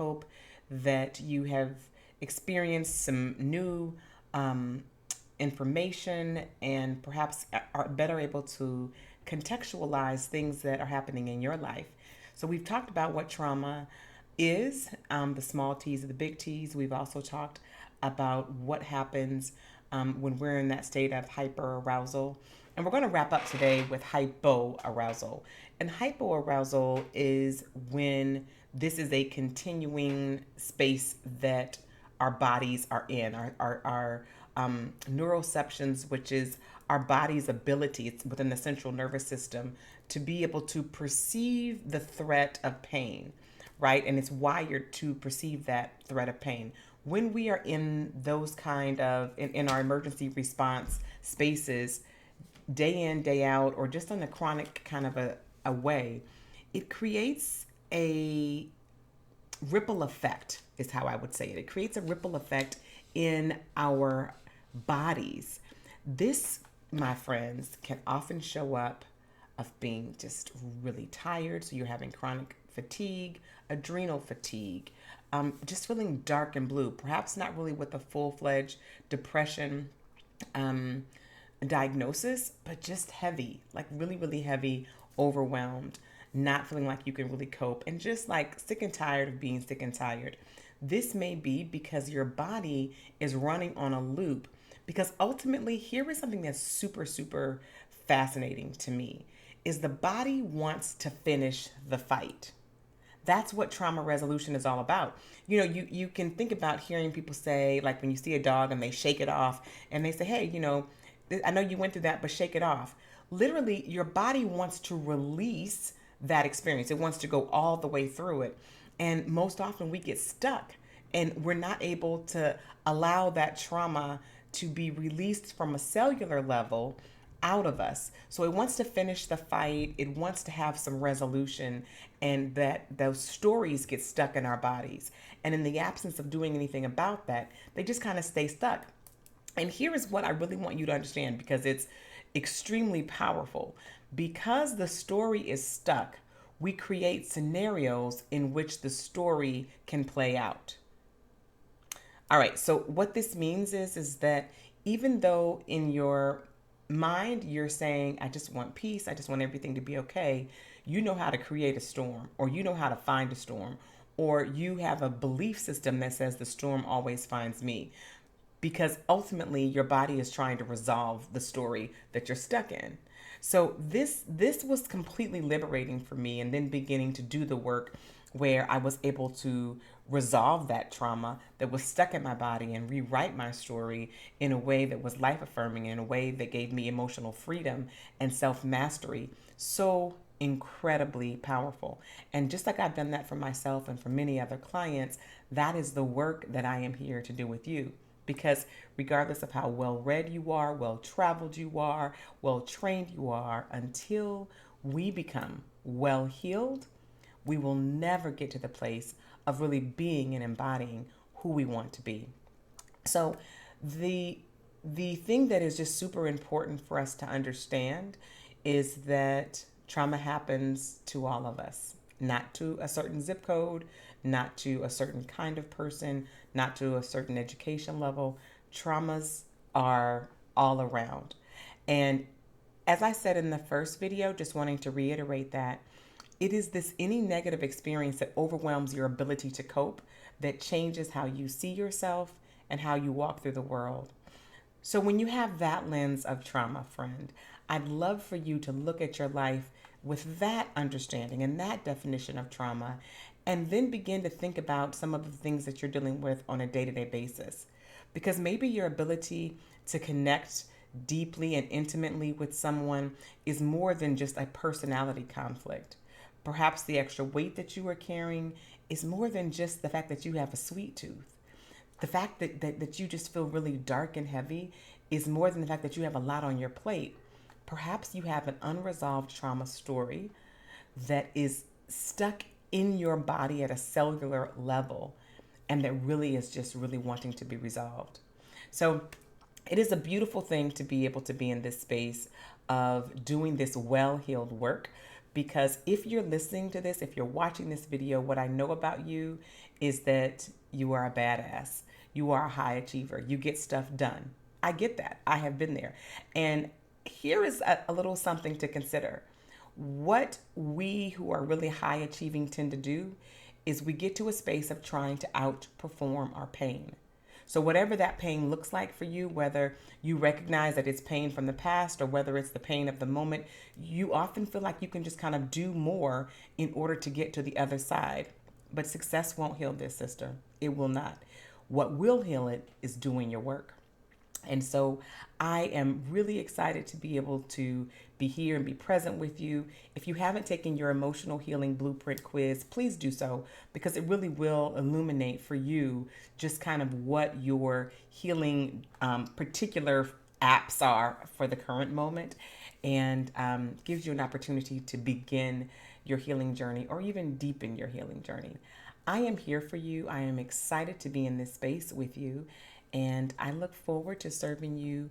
hope that you have experienced some new information and perhaps are better able to contextualize things that are happening in your life. So, we've talked about what trauma is, the small t's and the big t's. We've also talked about what happens when we're in that state of hyperarousal. And we're going to wrap up today with hypoarousal. And hypoarousal is when this is a continuing space that our bodies are in, our neuroceptions, which is our body's ability, it's within the central nervous system, to be able to perceive the threat of pain, right? And it's wired to perceive that threat of pain. When we are in those kind of, in our emergency response spaces, day in, day out, or just in a chronic kind of a way, it creates a ripple effect, is how I would say it. It creates a ripple effect in our bodies. This, my friends, can often show up of being just really tired. So you're having chronic fatigue, adrenal fatigue, just feeling dark and blue, perhaps not really with a full fledged depression um, diagnosis, but just heavy, like really, really heavy, overwhelmed, not feeling like you can really cope, and just like sick and tired of being sick and tired. This may be because your body is running on a loop. Because ultimately, here is something that's super, super fascinating to me is the body wants to finish the fight. That's what trauma resolution is all about. You can think about hearing people say, like when you see a dog and they shake it off and they say, hey, I know you went through that, but shake it off. Literally, your body wants to release that experience. It wants to go all the way through it. And most often we get stuck and we're not able to allow that trauma to be released from a cellular level out of us. So it wants to finish the fight, it wants to have some resolution, and that those stories get stuck in our bodies. And in the absence of doing anything about that, they just kind of stay stuck. And here is what I really want you to understand because it's extremely powerful. Because the story is stuck, we create scenarios in which the story can play out. All right, so what this means is that even though in your mind you're saying, I just want peace, I just want everything to be okay, you know how to create a storm, or you know how to find a storm, or you have a belief system that says the storm always finds me. Because ultimately your body is trying to resolve the story that you're stuck in. So this was completely liberating for me, and then beginning to do the work where I was able to resolve that trauma that was stuck in my body and rewrite my story in a way that was life affirming, in a way that gave me emotional freedom and self mastery. So incredibly powerful. And just like I've done that for myself and for many other clients, that is the work that I am here to do with you. Because regardless of how well read you are, well traveled you are, well trained you are, until we become well healed, we will never get to the place of really being and embodying who we want to be. So the the thing that is just super important for us to understand is that trauma happens to all of us, not to a certain zip code, not to a certain kind of person, not to a certain education level. Traumas are all around. And as I said in the first video, just wanting to reiterate that it is this any negative experience that overwhelms your ability to cope that changes how you see yourself and how you walk through the world. So, when you have that lens of trauma, friend, I'd love for you to look at your life with that understanding and that definition of trauma, and then begin to think about some of the things that you're dealing with on a day to day basis. Because maybe your ability to connect deeply and intimately with someone is more than just a personality conflict. Perhaps the extra weight that you are carrying is more than just the fact that you have a sweet tooth. The fact that you just feel really dark and heavy is more than the fact that you have a lot on your plate. Perhaps you have an unresolved trauma story that is stuck in your body at a cellular level and that really is just really wanting to be resolved. So it is a beautiful thing to be able to be in this space of doing this well healed work. Because if you're listening to this, if you're watching this video, what I know about you is that you are a badass. You are a high achiever. You get stuff done. I get that. I have been there. And here is a little something to consider. What we who are really high achieving tend to do is we get to a space of trying to outperform our pain. So, whatever that pain looks like for you, whether you recognize that it's pain from the past or whether it's the pain of the moment, you often feel like you can just kind of do more in order to get to the other side. But success won't heal this, sister. It will not. What will heal it is doing your work. And so I am really excited to be able to be here and be present with you. If you haven't taken your emotional healing blueprint quiz, please do so because it really will illuminate for you just kind of what your healing particular apps are for the current moment and gives you an opportunity to begin your healing journey or even deepen your healing journey. I am here for you. I am excited to be in this space with you. And I look forward to serving you